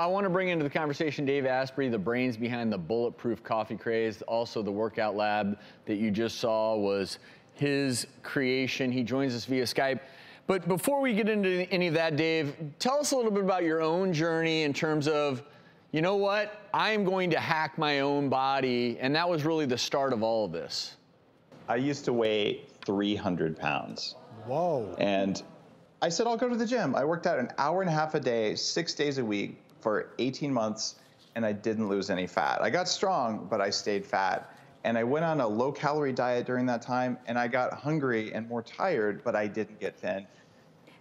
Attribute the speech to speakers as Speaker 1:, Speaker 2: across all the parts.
Speaker 1: I want to bring into the conversation Dave Asprey, the brains behind the Bulletproof coffee craze. Also, the workout lab that you just saw was his creation. He joins us via Skype. But before we get into any of that, Dave, tell us a little bit about your own journey in terms of, you know what, I'm going to hack my own body. And that was really the start of all of this.
Speaker 2: I used to weigh 300 pounds.
Speaker 3: Whoa.
Speaker 2: And I said, I'll go to the gym. I worked out an hour and a half a day, 6 days a week for 18 months, and I didn't lose any fat. I got strong, but I stayed fat. And I went on a low-calorie diet during that time, and I got hungry and more tired, but I didn't get thin.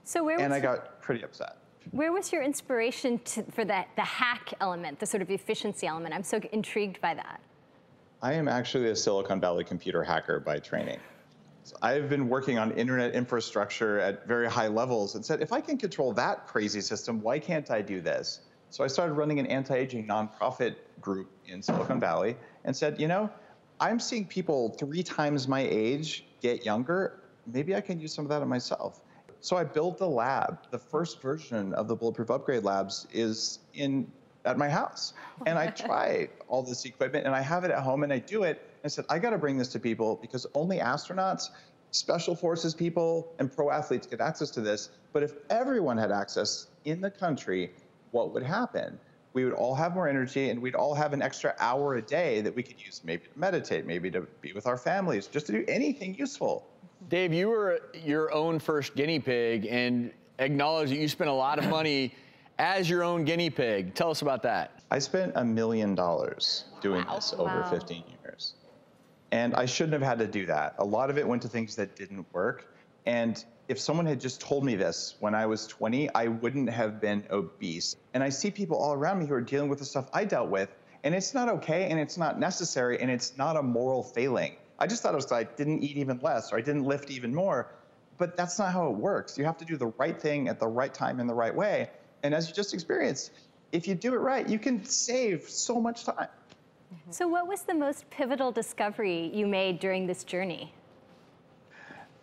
Speaker 4: So
Speaker 2: I got pretty upset.
Speaker 4: Where was your inspiration for the hack element, the sort of efficiency element? I'm so intrigued by that.
Speaker 2: I am actually a Silicon Valley computer hacker by training. So I've been working on internet infrastructure at very high levels and said, if I can control that crazy system, why can't I do this? So I started running an anti-aging nonprofit group in Silicon Valley and said, you know, I'm seeing people 3 times my age get younger. Maybe I can use some of that on myself. So I built the lab. The first version of the Bulletproof Upgrade Labs is at my house. And I try all this equipment and I have it at home and I do it. And I said, I got to bring this to people because only astronauts, special forces people, and pro athletes get access to this. But if everyone had access in the country, what would happen? We would all have more energy and we'd all have an extra hour a day that we could use maybe to meditate, maybe to be with our families, just to do anything useful.
Speaker 1: Dave, you were your own first guinea pig and acknowledge that you spent a lot of money as your own guinea pig. Tell us about that.
Speaker 2: I spent $1 million doing this over 15 years. And I shouldn't have had to do that. A lot of it went to things that didn't work. And if someone had just told me this when I was 20, I wouldn't have been obese. And I see people all around me who are dealing with the stuff I dealt with, and it's not okay, and it's not necessary, and it's not a moral failing. I just thought it was like I didn't eat even less, or I didn't lift even more. But that's not how it works. You have to do the right thing at the right time in the right way. And as you just experienced, if you do it right, you can save so much time.
Speaker 4: So what was the most pivotal discovery you made during this journey?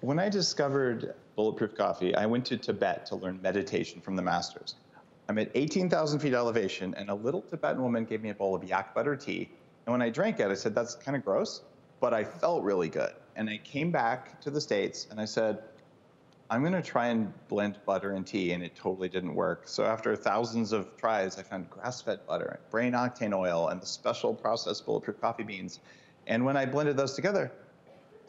Speaker 2: When I discovered Bulletproof Coffee, I went to Tibet to learn meditation from the masters. I'm at 18,000 feet elevation, and a little Tibetan woman gave me a bowl of yak butter tea. And when I drank it, I said, that's kind of gross, but I felt really good. And I came back to the States, and I said, I'm going to try and blend butter and tea, and it totally didn't work. So after thousands of tries, I found grass-fed butter, brain octane oil, and the special processed Bulletproof coffee beans. And when I blended those together,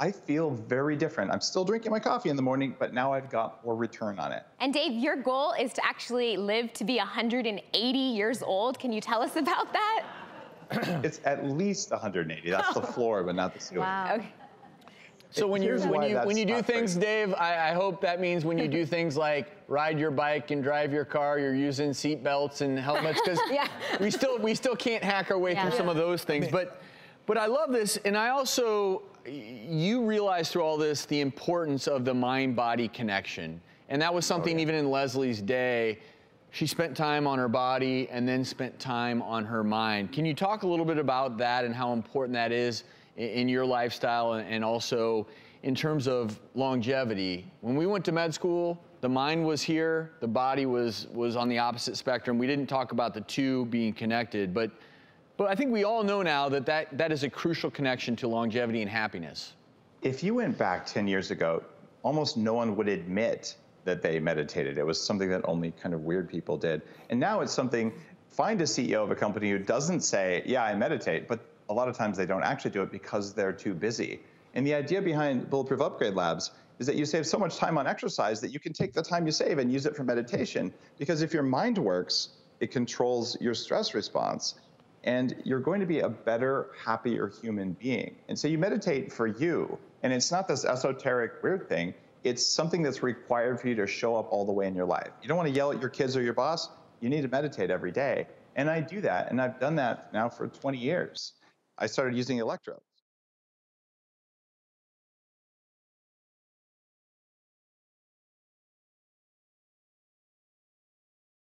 Speaker 2: I feel very different. I'm still drinking my coffee in the morning, but now I've got more return on it.
Speaker 5: And Dave, your goal is to actually live to be 180 years old. Can you tell us about that?
Speaker 2: It's at least 180. That's the floor, but not the ceiling.
Speaker 4: Wow.
Speaker 5: Okay.
Speaker 1: So when you do things, Dave, I hope that means when you do things like ride your bike and drive your car, you're using seat belts and helmets, because we still can't hack our way through some of those things. But I love this, and I also, you realize through all this the importance of the mind-body connection. And that was something even in Leslie's day. She spent time on her body and then spent time on her mind. Can you talk a little bit about that and how important that is in your lifestyle and also in terms of longevity? When we went to med school, the mind was here, the body was on the opposite spectrum. We didn't talk about the two being connected, but I think we all know now that is a crucial connection to longevity and happiness.
Speaker 2: If you went back 10 years ago, almost no one would admit that they meditated. It was something that only kind of weird people did. And now it's something, find a CEO of a company who doesn't say, yeah, I meditate, but a lot of times they don't actually do it because they're too busy. And the idea behind Bulletproof Upgrade Labs is that you save so much time on exercise that you can take the time you save and use it for meditation. Because if your mind works, it controls your stress response. And you're going to be a better, happier human being. And so you meditate for you. And it's not this esoteric, weird thing. It's something that's required for you to show up all the way in your life. You don't want to yell at your kids or your boss. You need to meditate every day. And I do that. And I've done that now for 20 years. I started using electrodes.